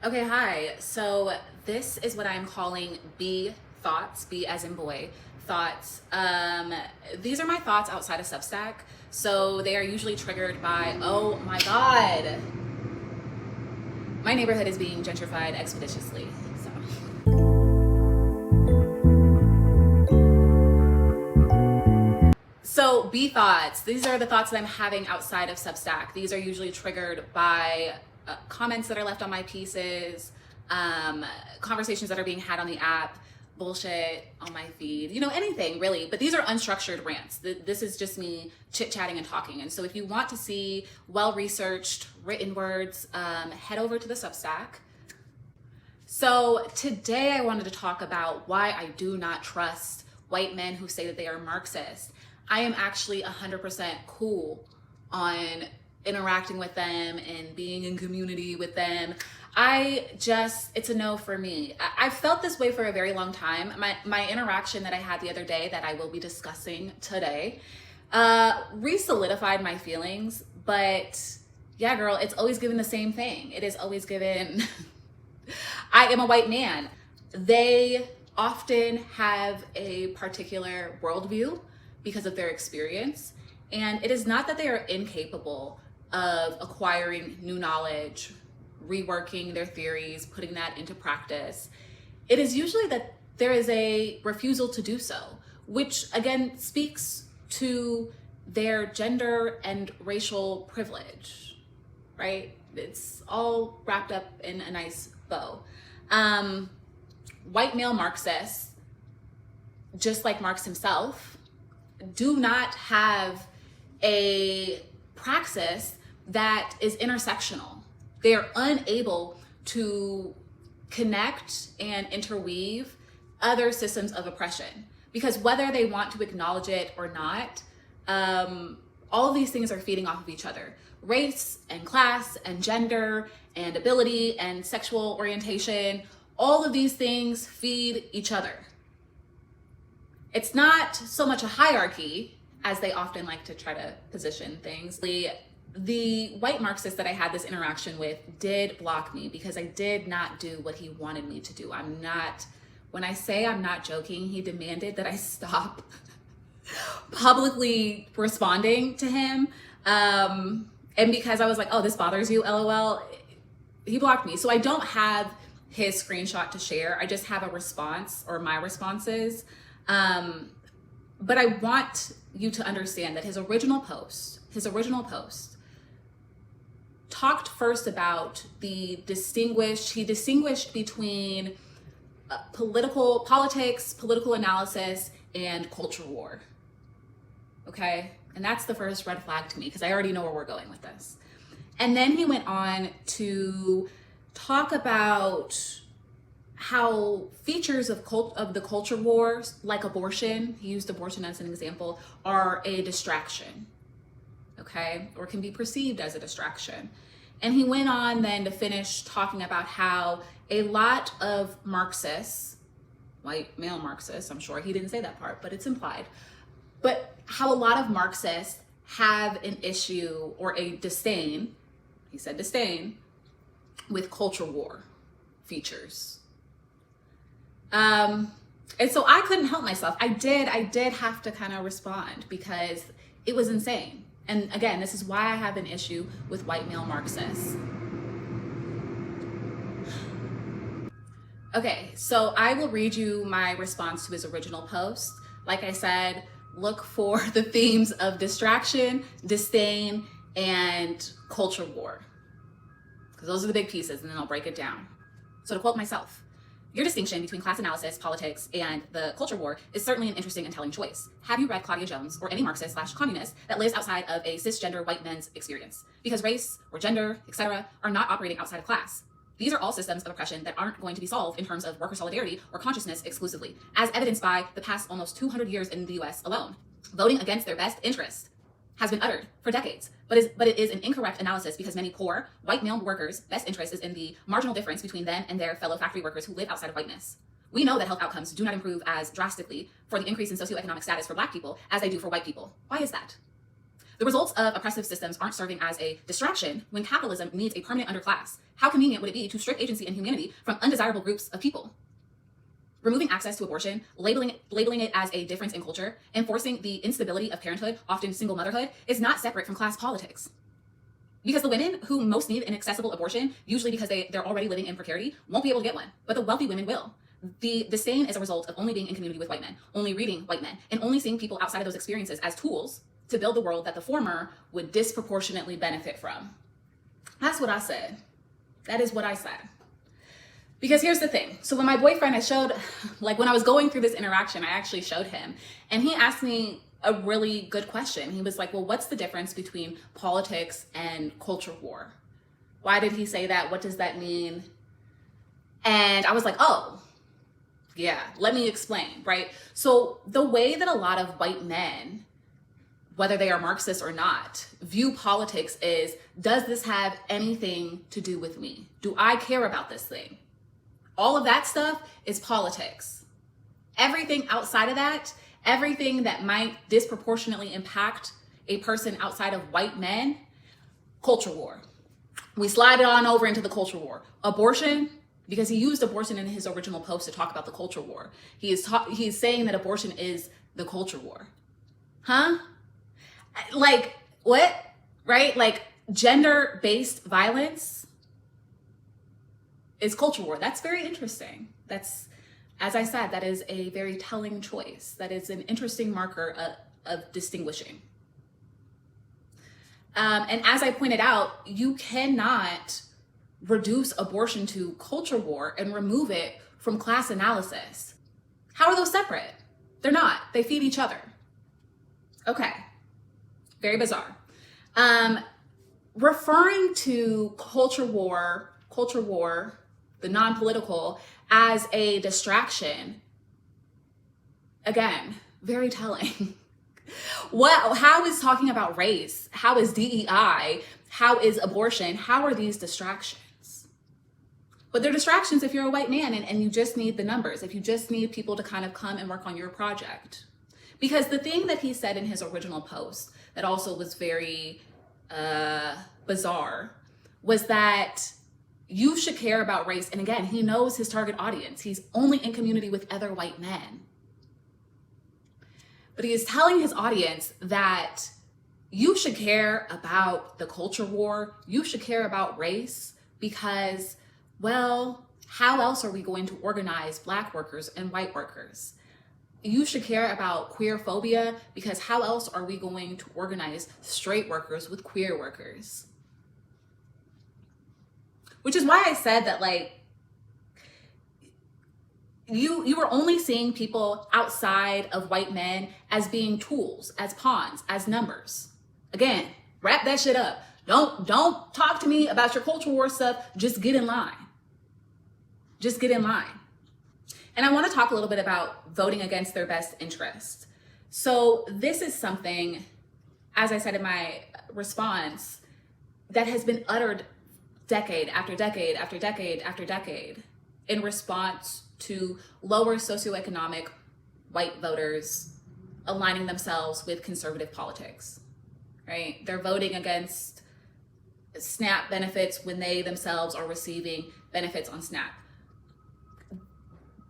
Okay, hi. So this is what I'm calling B thoughts, B as in boy, thoughts. These are my thoughts outside of Substack. So they are usually triggered by, oh my God, my neighborhood is being gentrified expeditiously. So B thoughts, these are the thoughts that I'm having outside of Substack. These are usually triggered by comments that are left on my pieces, conversations that are being had on the app, bullshit on my feed, anything really. But these are unstructured rants. This is just me chit-chatting and talking. And so if you want to see well-researched written words, head over to the Substack. So today I wanted to talk about why I do not trust white men who say that they are Marxist. I am actually 100% cool on interacting with them and being in community with them. It's a no for me. I've felt this way for a very long time. My interaction that I had the other day that I will be discussing today re-solidified my feelings, but yeah, girl, it's always given the same thing. It is always given, I am a white man. They often have a particular worldview because of their experience. And it is not that they are incapable of acquiring new knowledge, reworking their theories, putting that into practice. It is usually that there is a refusal to do so, which again speaks to their gender and racial privilege, right? It's all wrapped up in a nice bow. White male Marxists, just like Marx himself, do not have a praxis that is intersectional. They are unable to connect and interweave other systems of oppression because whether they want to acknowledge it or not, all of these things are feeding off of each other. Race and class and gender and ability and sexual orientation, all of these things feed each other. It's not so much a hierarchy as they often like to try to position things. The white Marxist that I had this interaction with did block me because I did not do what he wanted me to do. When I say I'm not joking, he demanded that I stop publicly responding to him. And because I was like, oh, this bothers you, LOL, he blocked me. So I don't have his screenshot to share. I just have a response or my responses. But I want you to understand that his original post talked first about he distinguished between politics, political analysis, and culture war. Okay? And that's the first red flag to me because I already know where we're going with this. And then he went on to talk about how features of the culture wars, like abortion, he used abortion as an example, are a distraction, okay, or can be perceived as a distraction. And he went on then to finish talking about how a lot of Marxists, white male Marxists, I'm sure he didn't say that part, but it's implied, but how a lot of Marxists have an issue or a disdain, he said disdain, with culture war features. And so I couldn't help myself. I did have to kind of respond because it was insane. And again, this is why I have an issue with white male Marxists. Okay, so I will read you my response to his original post. Like I said, look for the themes of distraction, disdain, and culture war. Because those are the big pieces, and then I'll break it down. So to quote myself, your distinction between class analysis, politics, and the culture war is certainly an interesting and telling choice. Have you read Claudia Jones or any Marxist/communist that lives outside of a cisgender white men's experience? Because race or gender, etc., are not operating outside of class. These are all systems of oppression that aren't going to be solved in terms of worker solidarity or consciousness exclusively, as evidenced by the past almost 200 years in the US alone. Voting against their best interest has been uttered for decades, but it is an incorrect analysis because many poor, white male workers' best interest is in the marginal difference between them and their fellow factory workers who live outside of whiteness. We know that health outcomes do not improve as drastically for the increase in socioeconomic status for Black people as they do for white people. Why is that? The results of oppressive systems aren't serving as a distraction when capitalism needs a permanent underclass. How convenient would it be to strip agency and humanity from undesirable groups of people? Removing access to abortion, labeling it as a difference in culture, enforcing the instability of parenthood, often single motherhood, is not separate from class politics. Because the women who most need an accessible abortion, usually because they're already living in precarity, won't be able to get one, but the wealthy women will. The same is a result of only being in community with white men, only reading white men, and only seeing people outside of those experiences as tools to build the world that the former would disproportionately benefit from. That's what I said. That is what I said. Because here's the thing. So when my boyfriend, when I was going through this interaction, I actually showed him, and he asked me a really good question. He was like, well, what's the difference between politics and culture war? Why did he say that? What does that mean? And I was like, oh, yeah, let me explain, right? So the way that a lot of white men, whether they are Marxists or not, view politics is, does this have anything to do with me? Do I care about this thing? All of that stuff is politics. Everything outside of that, everything that might disproportionately impact a person outside of white men, culture war. We slide it on over into the culture war. Abortion, because he used abortion in his original post to talk about the culture war. He's saying that abortion is the culture war. Huh? Like, what? Right? Like, gender-based violence is culture war. That's very interesting. That's, as I said, that is a very telling choice. That is an interesting marker of distinguishing. And as I pointed out, you cannot reduce abortion to culture war and remove it from class analysis. How are those separate? They're not. They feed each other. Okay. Very bizarre. Referring to culture war, the non-political, as a distraction, again, very telling. How is talking about race? How is DEI? How is abortion? How are these distractions? But they're distractions if you're a white man and you just need the numbers, if you just need people to kind of come and work on your project. Because the thing that he said in his original post that also was very bizarre was that you should care about race. And again, he knows his target audience. He's only in community with other white men. But he is telling his audience that you should care about the culture war. You should care about race because, well, how else are we going to organize Black workers and white workers? You should care about queer phobia because how else are we going to organize straight workers with queer workers? Which is why I said that, like, you were only seeing people outside of white men as being tools, as pawns, as numbers. Again, wrap that shit up. Don't talk to me about your culture war stuff. Just get in line. Just get in line. And I want to talk a little bit about voting against their best interest. So this is something, as I said in my response, that has been uttered decade after decade after decade after decade in response to lower socioeconomic white voters aligning themselves with conservative politics, right? They're voting against SNAP benefits when they themselves are receiving benefits on SNAP.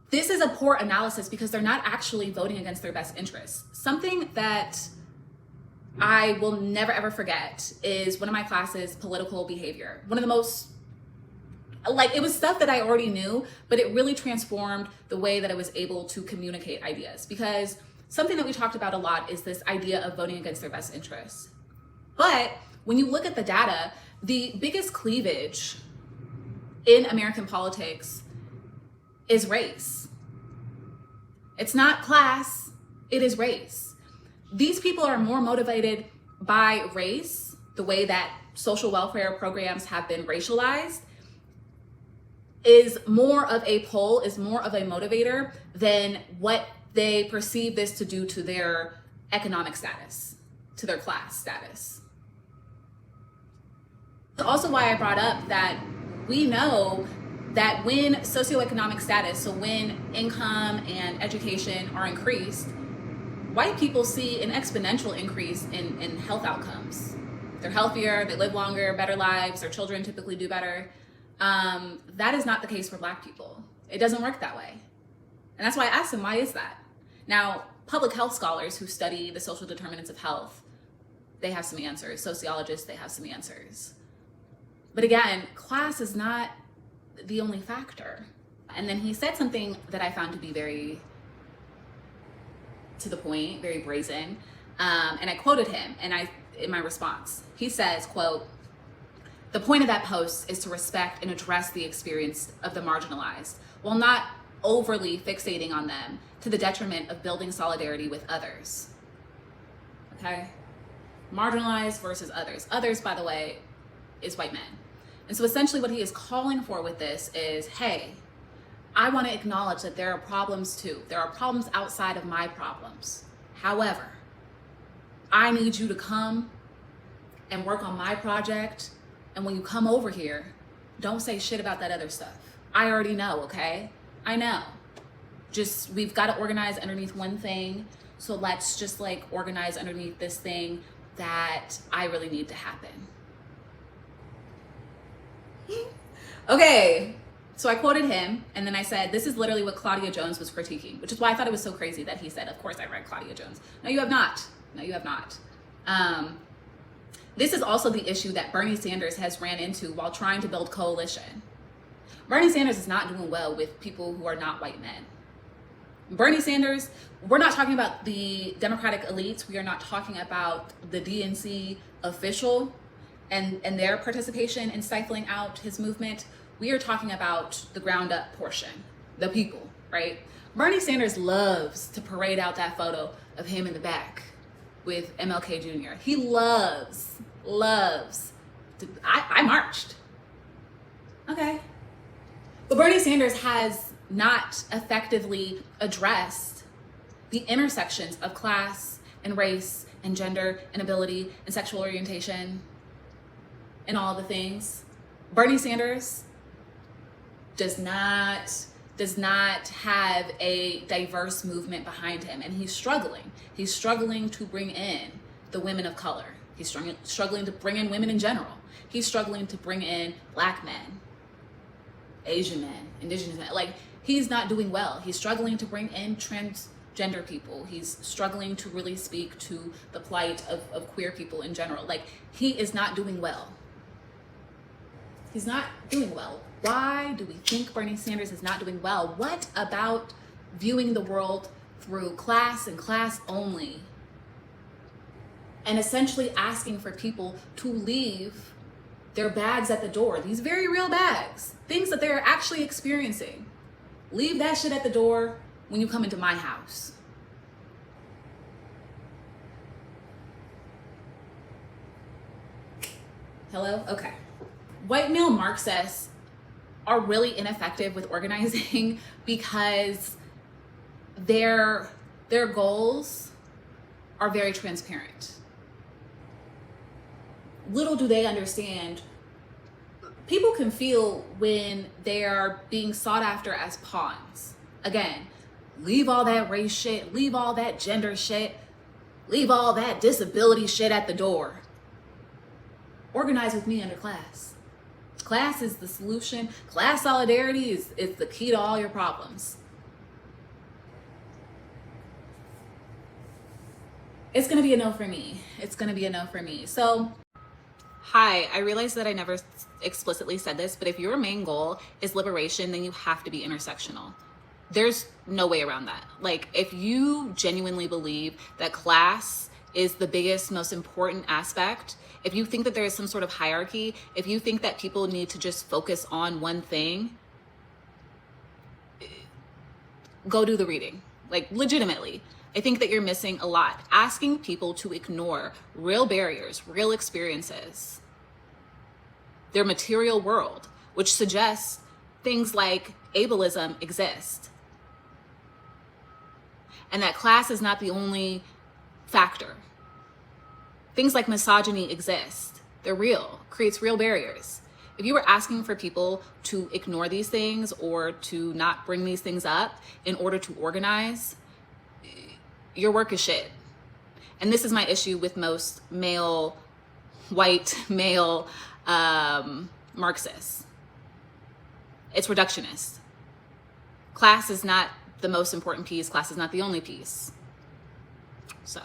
This is a poor analysis because they're not actually voting against their best interests. Something that I will never ever forget is one of my classes, political behavior. One of the most, it was stuff that I already knew, but it really transformed the way that I was able to communicate ideas. Because something that we talked about a lot is this idea of voting against their best interests. But when you look at the data, the biggest cleavage in American politics is race. It's not class, it is race. These people are more motivated by race, the way that social welfare programs have been racialized, is more of a pull, is more of a motivator than what they perceive this to do to their economic status, to their class status. It's also why I brought up that we know that when socioeconomic status, so when income and education are increased, white people see an exponential increase in health outcomes. They're healthier, they live longer, better lives, their children typically do better. That is not the case for Black people. It doesn't work that way. And that's why I asked him, why is that? Now, public health scholars who study the social determinants of health, they have some answers. Sociologists, they have some answers. But again, class is not the only factor. And then he said something that I found to be very to the point, very brazen. And I quoted him in my response. He says, quote, "The point of that post is to respect and address the experience of the marginalized, while not overly fixating on them to the detriment of building solidarity with others." Okay? Marginalized versus others. Others, by the way, is white men. And so essentially what he is calling for with this is, hey, I want to acknowledge that there are problems too. There are problems outside of my problems. However, I need you to come and work on my project. And when you come over here, don't say shit about that other stuff. I already know, okay? I know. Just, we've got to organize underneath one thing. So let's just like organize underneath this thing that I really need to happen. Okay. So I quoted him, and then I said, this is literally what Claudia Jones was critiquing, which is why I thought it was so crazy that he said, of course I read Claudia Jones. No, you have not. No, you have not. This is also the issue that Bernie Sanders has ran into while trying to build coalition. Bernie Sanders is not doing well with people who are not white men. Bernie Sanders, we're not talking about the Democratic elites. We are not talking about the DNC official and their participation in stifling out his movement. We are talking about the ground up portion, the people, right? Bernie Sanders loves to parade out that photo of him in the back with MLK Jr. He loves to, I marched. Okay. But Bernie Sanders has not effectively addressed the intersections of class and race and gender and ability and sexual orientation and all the things. Bernie Sanders does not have a diverse movement behind him, and he's struggling to bring in the women of color. He's struggling to bring in women in general. He's struggling to bring in Black men, Asian men, indigenous men. Like, he's not doing well. He's struggling to bring in transgender people. He's struggling to really speak to the plight of queer people in general. Like, he is not doing well. He's not doing well. Why do we think Bernie Sanders is not doing well? What about viewing the world through class and class only? And essentially asking for people to leave their bags at the door. These very real bags. Things that they're actually experiencing. Leave that shit at the door when you come into my house. Hello? Okay. White male Marxists are really ineffective with organizing because their goals are very transparent. Little do they understand, people can feel when they are being sought after as pawns. Again, leave all that race shit, leave all that gender shit, leave all that disability shit at the door. Organize with me under class. Class is the solution. Class solidarity is the key to all your problems. It's gonna be a no for me. It's gonna be a no for me. So, hi, I realize that I never explicitly said this, but if your main goal is liberation, then you have to be intersectional. There's no way around that. Like, if you genuinely believe that class is the biggest, most important aspect, if you think that there is some sort of hierarchy, if you think that people need to just focus on one thing, go do the reading. Like, legitimately, I think that you're missing a lot. Asking people to ignore real barriers, real experiences, their material world, which suggests things like ableism exist, and that class is not the only factor. Things like misogyny exist. They're real, creates real barriers. If you were asking for people to ignore these things or to not bring these things up in order to organize, your work is shit. And this is my issue with most white male Marxists. It's reductionist. Class is not the most important piece. Class is not the only piece. So